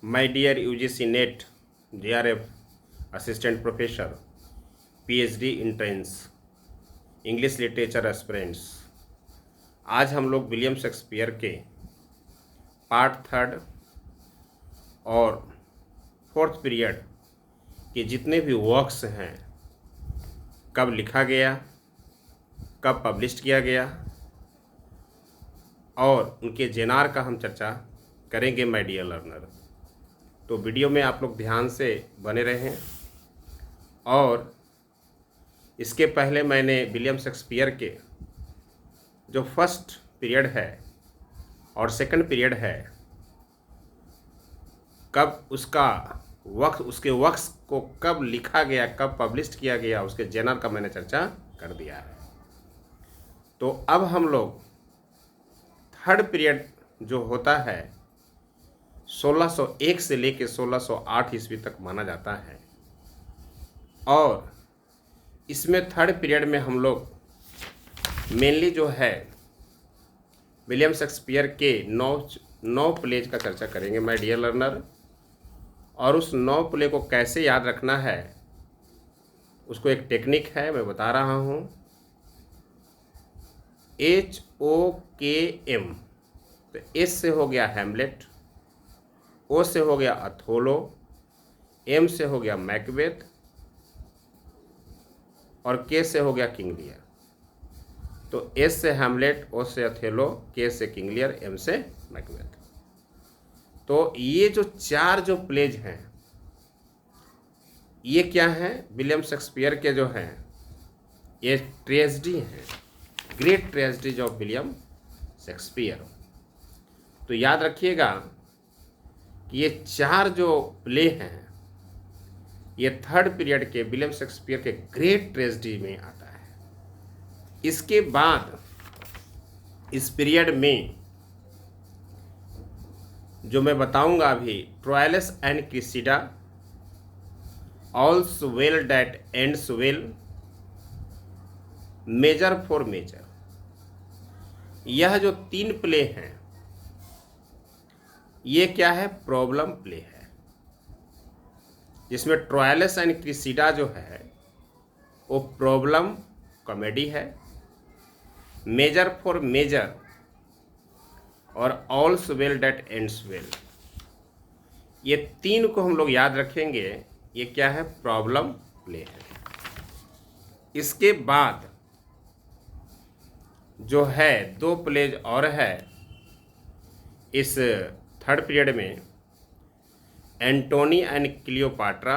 My dear UGC NET, JRF, Assistant Professor, PhD interns, English literature aspirants, आज हम लोग William Shakespeare के part third और fourth period के जितने भी वर्क्स हैं, कब लिखा गया, कब पब्लिश किया गया और उनके जेनार का हम चर्चा करेंगे माय डियर लर्नर। तो वीडियो में आप लोग ध्यान से बने रहें। और इसके पहले मैंने विलियम शेक्सपियर के जो फर्स्ट पीरियड है और सेकंड पीरियड है, कब उसका वक्त, उसके वर्क्स को कब लिखा गया, कब पब्लिश किया गया, उसके जेनर का मैंने चर्चा कर दिया है। तो अब हम लोग थर्ड पीरियड जो होता है 1601 से लेके 1608 ईस्वी तक माना जाता है, और इसमें थर्ड पीरियड में हम लोग मेनली जो है विलियम शेक्सपियर के नौ प्लेज का चर्चा करेंगे माय डियर लर्नर। और उस 9 प्ले को कैसे याद रखना है, उसको एक टेक्निक है, मैं बता रहा हूँ। HOKM, तो S से हो गया हैमलेट, O से हो गया अथोलो, M से हो गया मैकबेथ और K से हो गया किंग लियर। तो S से हैमलेट, O से अथेलो, K से किंग लियर, M से मैकबेथ। तो ये जो चार जो प्लेज हैं, ये क्या हैं? विलियम शेक्सपियर के जो हैं ये ट्रेजेडी हैं, great tragedies of William Shakespeare. तो याद रखिएगा कि ये चार जो प्ले हैं ये थर्ड पीरियड के विलियम शेक्सपियर के ग्रेट ट्रेजेडी में आता है। इसके बाद इस पीरियड में जो मैं बताऊंगा अभी, Troilus and Cressida, all's well that ends well, measure for measure, यह जो तीन प्ले हैं ये क्या है? प्रॉब्लम प्ले है, जिसमें ट्रोइलस एंड क्रिसिडा जो है वो प्रॉब्लम कॉमेडी है, मेजर फॉर मेजर और all's well that ends well, ये तीन को हम लोग याद रखेंगे। ये क्या है? प्रॉब्लम प्ले है। इसके बाद जो है दो प्लेज और है इस थर्ड पीरियड में, एंटोनी एंड क्लियोपाट्रा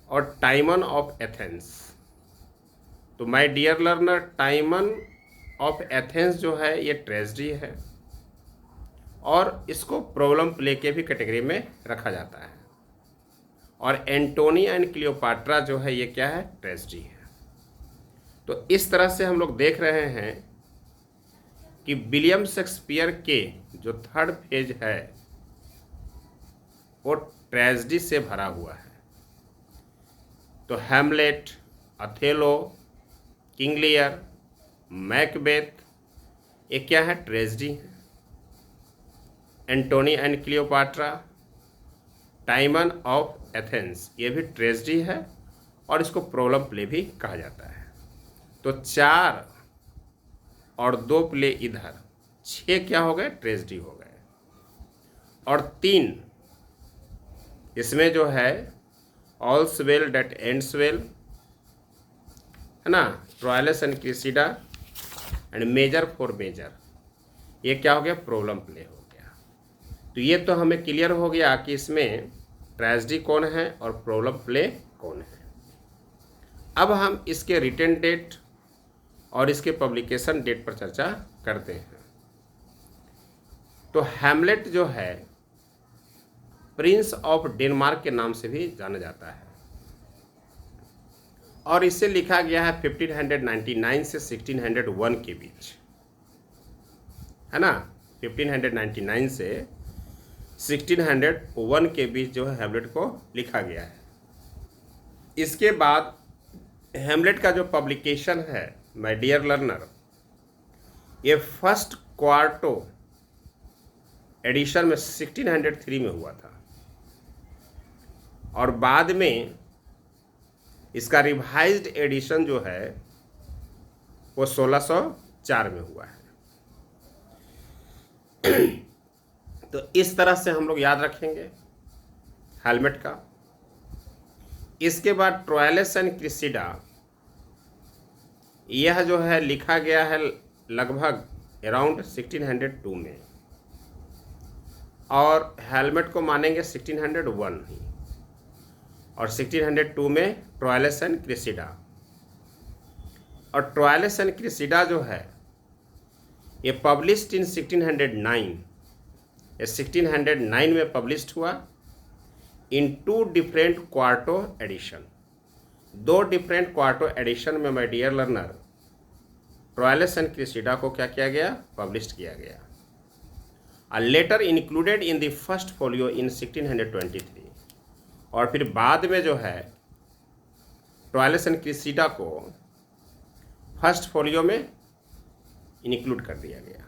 और टाइमन ऑफ एथेंस। तो my dear learner, Timon of Athens जो है ये ट्रेजेडी है और इसको प्रॉब्लम प्ले के भी कैटेगरी में रखा जाता है। और एंटोनी एंड क्लियोपाट्रा जो है ये क्या है? ट्रेजेडी है। तो इस तरह से हम लोग देख रहे हैं कि विलियम शेक्सपियर के जो थर्ड फेज है वो ट्रेजेडी से भरा हुआ है। तो Hamlet, Othello, King Lear, Macbeth, ये क्या है? ट्रेजेडी है। Antony and Cleopatra, Timon of Athens, ये भी ट्रेजेडी है और इसको प्रॉब्लम प्ले भी कहा जाता है। तो 4 और 2 प्ले इधर, 6 क्या हो गए? ट्रेजेडी हो गए। और 3 इसमें जो है all's well that ends well, है ना, Troilus and Cressida and measure for measure, ये क्या हो गया? प्रॉब्लम प्ले हो गया। तो ये तो हमें क्लियर हो गया कि इसमें ट्रेजेडी कौन है और प्रॉब्लम प्ले कौन है। अब हम इसके रिटन डेट और इसके पब्लिकेशन डेट पर चर्चा करते हैं। तो हैमलेट जो है प्रिंस ऑफ डेनमार्क के नाम से भी जाना जाता है और इसे लिखा गया है 1599 से 1601 के बीच, है ना। 1599 से 1601 के बीच जो है हैमलेट को लिखा गया है। इसके बाद हैमलेट का जो पब्लिकेशन है माय डियर लर्नर, ये फर्स्ट क्वार्टो एडिशन में 1603 में हुआ था और बाद में इसका रिवाइज्ड एडिशन जो है वो 1604 में हुआ है। तो इस तरह से हम लोग याद रखेंगे हेलमेट का। इसके बाद ट्रोइलस एंड क्रेसिडा, यह जो है लिखा गया है लगभग अराउंड 1602 में, और हेलमेट को मानेंगे 1601 ही, और 1602 में ट्रोइलस एंड क्रेसिडा। और ट्रोइलस एंड क्रेसिडा जो है ये पब्लिश्ड इन 1609, ये 1609 में पब्लिश्ड हुआ in 2 different quarto edition. 2 different quarto edition में my dear learner Troilus and Cressida को क्या किया गया, पब्लिश्ड किया गया। और later included in the first folio in 1623, और फिर बाद में जो है ट्रोइलस एंड क्रेसिडा को फर्स्ट फोलियो में इंक्लूड कर दिया गया,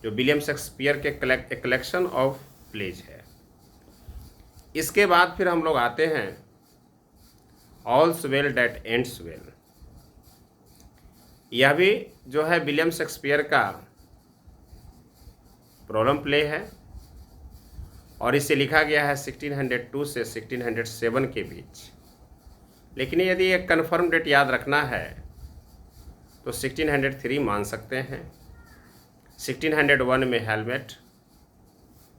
जो विलियम शेक्सपियर के कलेक्शन ऑफ प्लेज है। इसके बाद फिर हम लोग आते हैं all's well that ends well. यह भी जो है विलियम शेक्सपियर का प्रॉब्लम प्ले है और इसे लिखा गया है 1602 से 1607 के बीच। लेकिन यदि एक कन्फर्म डेट याद रखना है तो 1603 मान सकते हैं, 1601 में हेलमेट,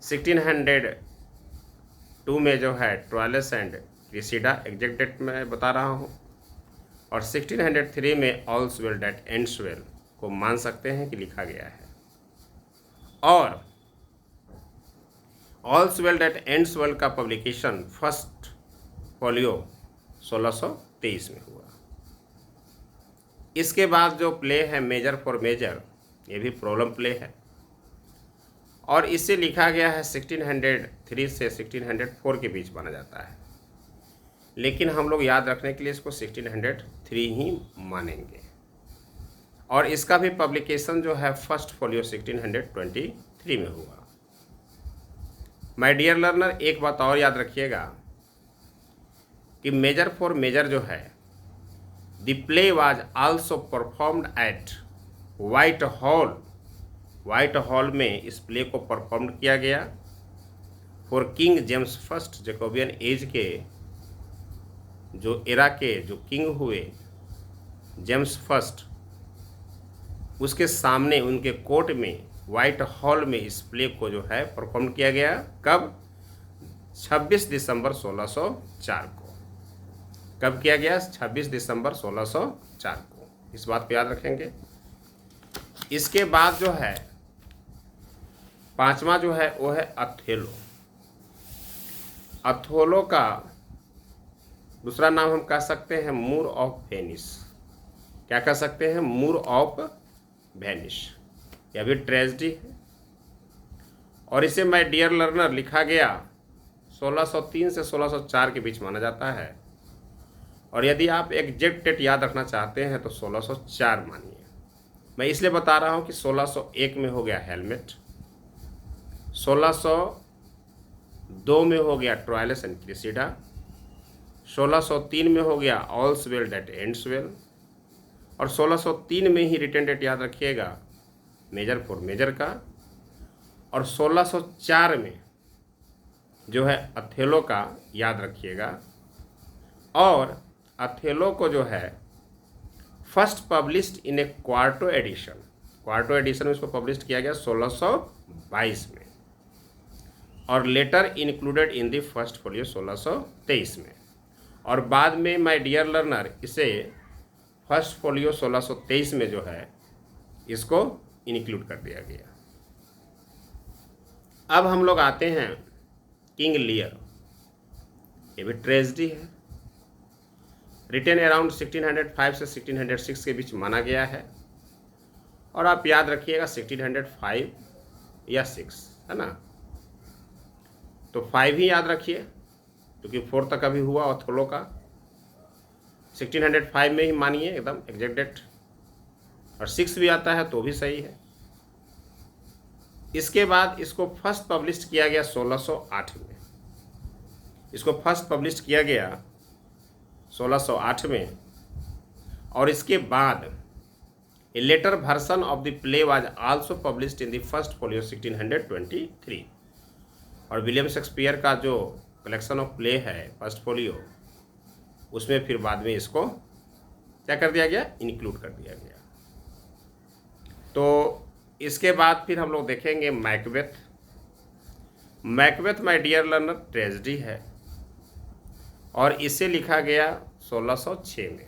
1602 में जो है Troilus and Cressida, exact date मैं बता रहा हूँ, और 1603 में all's well that ends well को मान सकते हैं कि लिखा गया है। और all's well that ends well का पब्लिकेशन फर्स्ट फोलियो 1623 में हुआ। इसके बाद जो प्ले है मेजर फॉर मेजर, ये भी प्रॉब्लम प्ले है और इसे लिखा गया है 1603 से 1604 के बीच माना जाता है, लेकिन हम लोग याद रखने के लिए इसको 1603 ही मानेंगे। और इसका भी पब्लिकेशन जो है फर्स्ट फोलियो 1623 में हुआ। माय डियर लर्नर, एक बात और याद रखिएगा कि मेजर फॉर मेजर जो है, the play was also performed eight white hall में इस प्ले को परफॉर्म किया गया for king James first, Jacobian as के जो एरा के जो किंग हुए जेम्स फर्स्ट, उसके सामने उनके कोर्ट में व्हाइट हॉल में इस प्ले को जो है परफॉर्म किया गया। कब? 26 दिसंबर 1604 को। कब किया गया? 26 दिसंबर 1604 को। इस बात को याद रखेंगे। इसके बाद जो है पांचवा जो है वो है अथेलो। अथोलो का दूसरा नाम हम कह सकते हैं मूर ऑफ वेनिस। क्या कह सकते हैं? मूर ऑफ वेनिस। यह भी ट्रेजेडी है और इसे माय डियर लर्नर लिखा गया 1603 से 1604 के बीच माना जाता है। और यदि आप एग्जैक्ट डेट याद रखना चाहते हैं तो 1604 मानिए। मैं इसलिए बता रहा हूं कि 1601 में हो गया हेलमेट, 1602 में हो गया ट्रोइलस एंड क्रेसिडा, 1603 में हो गया ऑल्स वेल दैट एंड्स वेल, और 1603 में ही रिटर्न डेट याद रखिएगा मेजर फॉर मेजर का, और 1604 में जो है अथेलो का याद रखिएगा। और अथेलो को जो है first published in a quarto edition में इसको पब्लिश किया गया 1622 में, और later included in the first folio 1623 में, और बाद में माय डियर लर्नर इसे फर्स्ट फोलियो 1623 में जो है इसको इंक्लूड कर दिया गया। अब हम लोग आते हैं किंग लियर। ये भी ट्रेजेडी है, रिटेन अराउंड 1605 से 1606 के बीच माना गया है, और आप याद रखिएगा 1605 या 6 है ना, तो 5 ही याद रखिए क्योंकि 4 तक अभी हुआ अथोलो का। 1605 में ही मानिए एकदम एग्जैक्ट डेट, और 6 भी आता है तो भी सही है। इसके बाद इसको फर्स्ट पब्लिश किया गया 1608 में। इसको फर्स्ट पब्लिश किया गया 1608 में, और इसके बाद a later version of the play was also published in the first folio 1623। और विलियम शेक्सपियर का जो कलेक्शन ऑफ प्ले है फर्स्ट फोलियो, उसमें फिर बाद में इसको क्या कर दिया गया, इंक्लूड कर दिया गया। तो इसके बाद फिर हम लोग देखेंगे Macbeth. Macbeth my dear learner tragedy है, और इसे लिखा गया 1606 में।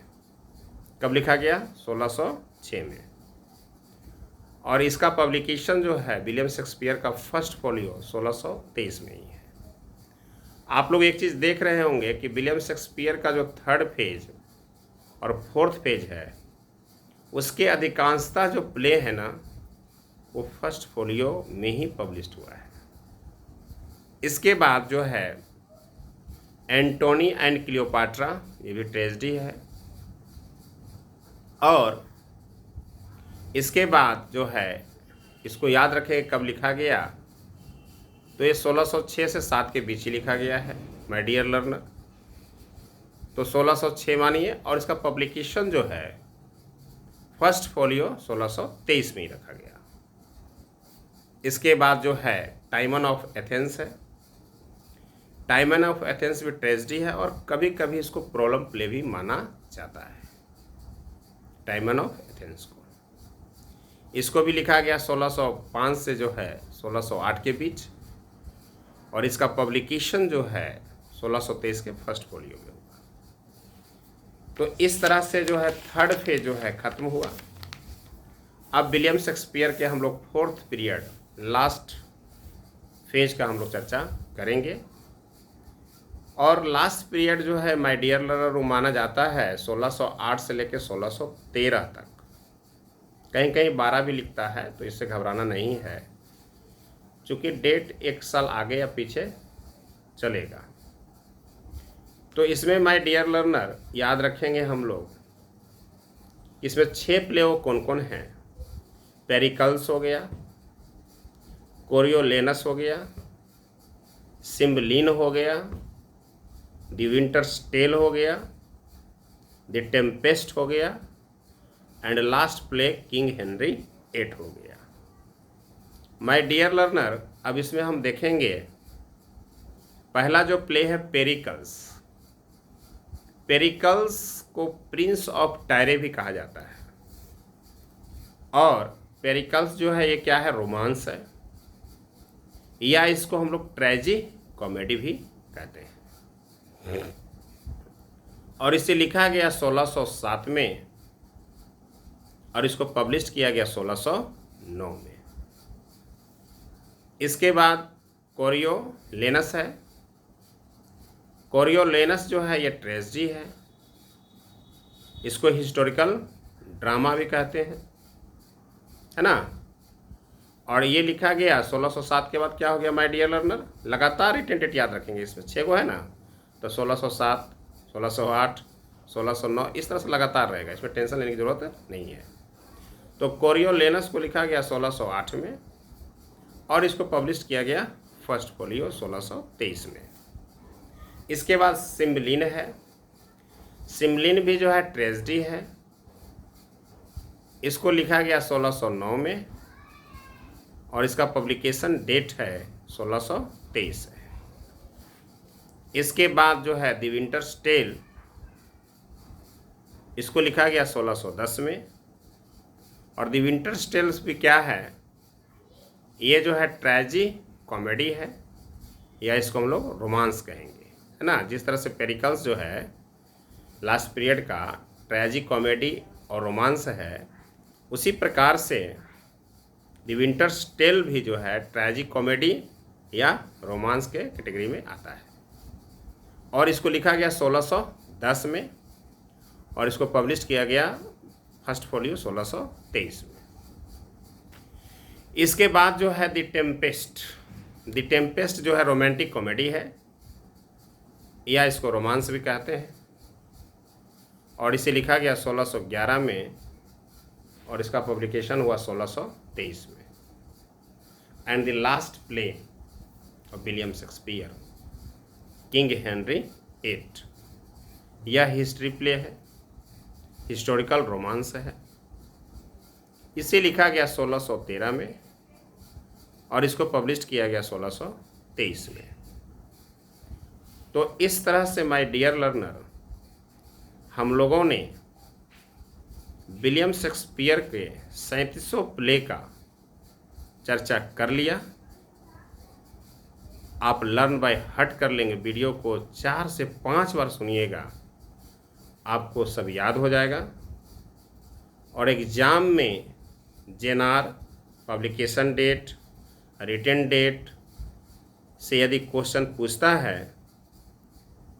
कब लिखा गया? 1606 में। और इसका पब्लिकेशन जो है विलियम शेक्सपियर का फर्स्ट फोलियो 1623 में ही है। आप लोग एक चीज़ देख रहे होंगे कि विलियम शेक्सपियर का जो थर्ड पेज और फोर्थ पेज है, उसके अधिकांशता जो प्ले है ना, वो फर्स्ट फोलियो में ही पब्लिश्ड हुआ है। इसके बाद जो है एंटोनी एंड क्लियोपाट्रा, ये भी ट्रेजेडी है। और इसके बाद जो है, इसको याद रखें कब लिखा गया, तो ये 1606 से 7 के बीच ही लिखा गया है माय डियर लर्नर। तो 1606 मानिए, और इसका पब्लिकेशन जो है फर्स्ट फोलियो 1623 में ही रखा गया। इसके बाद जो है टाइमन ऑफ एथेंस है। टाइमन ऑफ एथेंस भी ट्रेजेडी है, और कभी कभी इसको प्रॉब्लम प्ले भी माना जाता है, टाइमन ऑफ एथेंस को। इसको भी लिखा गया 1605 से जो है 1608 के बीच, और इसका पब्लिकेशन जो है 1623 के फर्स्ट फोलियो में हुआ। तो इस तरह से जो है थर्ड फेज जो है ख़त्म हुआ। अब विलियम शेक्सपियर के हम लोग फोर्थ पीरियड, लास्ट फेज का हम लोग चर्चा करेंगे। और लास्ट पीरियड जो है माय डियर लर्नर, वो माना जाता है 1608 से लेकर 1613 तक। कहीं कहीं 12 भी लिखता है, तो इससे घबराना नहीं है, चूँकि डेट एक साल आगे या पीछे चलेगा। तो इसमें माय डियर लर्नर याद रखेंगे हम लोग, इसमें 6 प्ले वो कौन कौन हैं। पेरिकल्स हो गया, कोरियोलेनस हो गया, सिम्बलिन हो गया, द विंटर्स टेल हो गया, द टेम्पेस्ट हो गया, and last play king Henry 8 हो गया। माय डियर लर्नर, अब इसमें हम देखेंगे पहला जो प्ले है पेरिकल्स। पेरिकल्स को प्रिंस ऑफ टायरे भी कहा जाता है। और पेरिकल्स जो है ये क्या है, रोमांस है, या इसको हम लोग ट्रेजी कॉमेडी भी कहते हैं। और इसे लिखा गया 1607 में, और इसको पब्लिश किया गया 1609 में। इसके बाद कोरियोलेनस है। कोरियोलेनस जो है ये ट्रेजेडी है, इसको हिस्टोरिकल ड्रामा भी कहते हैं, है ना। और ये लिखा गया 1607 के बाद क्या हो गया माय डियर लर्नर, लगातार रिटेंटेड याद रखेंगे, इसमें 6 को है ना, तो 1607, 1608, 1609 इस तरह से लगातार रहेगा, इसमें टेंशन लेने की ज़रूरत नहीं है। तो कोरियोलेनस को लिखा गया 1608 में, और इसको पब्लिश किया गया फर्स्ट फोलियो 1623 में। इसके बाद सिम्बलिन है। सिम्बलिन भी जो है ट्रेजेडी है, इसको लिखा गया 1609 में, और इसका पब्लिकेशन डेट है 1623 है। इसके बाद जो है द विंटर्स टेल, इसको लिखा गया 1610 में, और द विंटर्स टेल्स भी क्या है, ये जो है ट्रेजी कॉमेडी है, या इसको हम लोग रोमांस कहेंगे, है ना। जिस तरह से पेरिकल्स जो है लास्ट पीरियड का ट्रेजी कॉमेडी और रोमांस है, उसी प्रकार से द विंटर्स टेल भी जो है ट्रेजी कॉमेडी या रोमांस के कैटेगरी में आता है। और इसको लिखा गया 1610 में, और इसको पब्लिश किया गया फर्स्ट फोलियो 1623 में। इसके बाद जो है द टेम्पेस्ट जो है रोमांटिक कॉमेडी है, या इसको रोमांस भी कहते हैं, और इसे लिखा गया 1611 में, और इसका पब्लिकेशन हुआ 1623 में। And the last play of William Shakespeare, King Henry eight. यह हिस्ट्री प्ले है, हिस्टोरिकल रोमांस है। इसे लिखा गया 1613 में और इसको पब्लिश किया गया 1623 में। तो इस तरह से माय डियर लर्नर, हम लोगों ने विलियम शेक्सपियर के 3700 प्ले का चर्चा कर लिया। आप लर्न बाय हार्ट कर लेंगे, वीडियो को 4 से 5 बार सुनिएगा, आपको सब याद हो जाएगा। और एग्ज़ाम में जेएनआर, पब्लिकेशन डेट, रिटन डेट से यदि क्वेश्चन पूछता है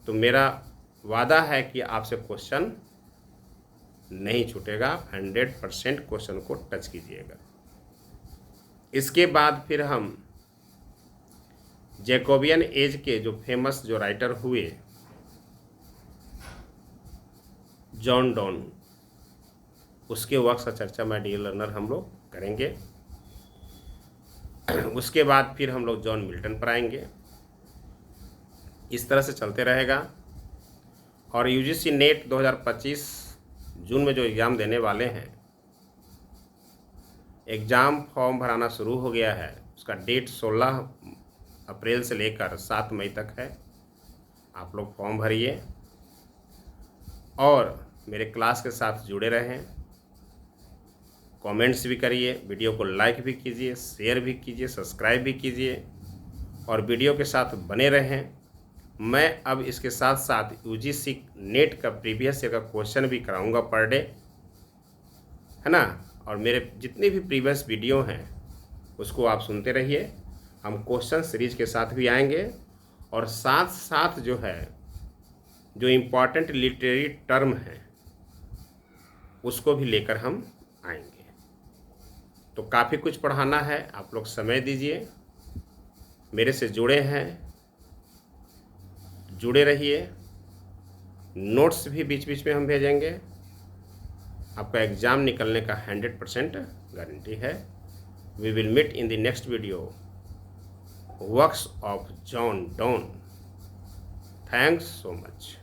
तो मेरा वादा है कि आपसे क्वेश्चन नहीं छूटेगा। 100% क्वेश्चन को टच कीजिएगा। इसके बाद फिर हम जैकोबियन एज के जो फेमस जो राइटर हुए जॉन डॉन, उसके वर्क्स का चर्चा माय डियर लर्नर हम लोग करेंगे। उसके बाद फिर हम लोग जॉन मिल्टन पर आएंगे। इस तरह से चलते रहेगा। और यूजीसी नेट 2025 जून में जो एग्ज़ाम देने वाले हैं, एग्ज़ाम फॉर्म भराना शुरू हो गया है। उसका डेट 16 अप्रैल से लेकर 7 मई तक है। आप लोग फॉर्म भरिए और मेरे क्लास के साथ जुड़े रहें। कमेंट्स भी करिए, वीडियो को लाइक भी कीजिए, शेयर भी कीजिए, सब्सक्राइब भी कीजिए और वीडियो के साथ बने रहें। मैं अब इसके साथ साथ यूजीसी नेट का प्रीवियस ईयर का क्वेश्चन भी कराऊंगा पर डे, है ना। और मेरे जितने भी प्रीवियस वीडियो हैं उसको आप सुनते रहिए। हम क्वेश्चन सीरीज के साथ भी आएंगे और साथ साथ जो है जो इम्पॉर्टेंट लिटरेरी टर्म है उसको भी लेकर हम आएंगे। तो काफ़ी कुछ पढ़ाना है, आप लोग समय दीजिए। मेरे से जुड़े हैं, जुड़े रहिए। नोट्स भी बीच बीच में हम भेजेंगे। आपका एग्ज़ाम निकलने का 100% गारंटी है। We will meet in the next video, works of John Donne. Thanks so much.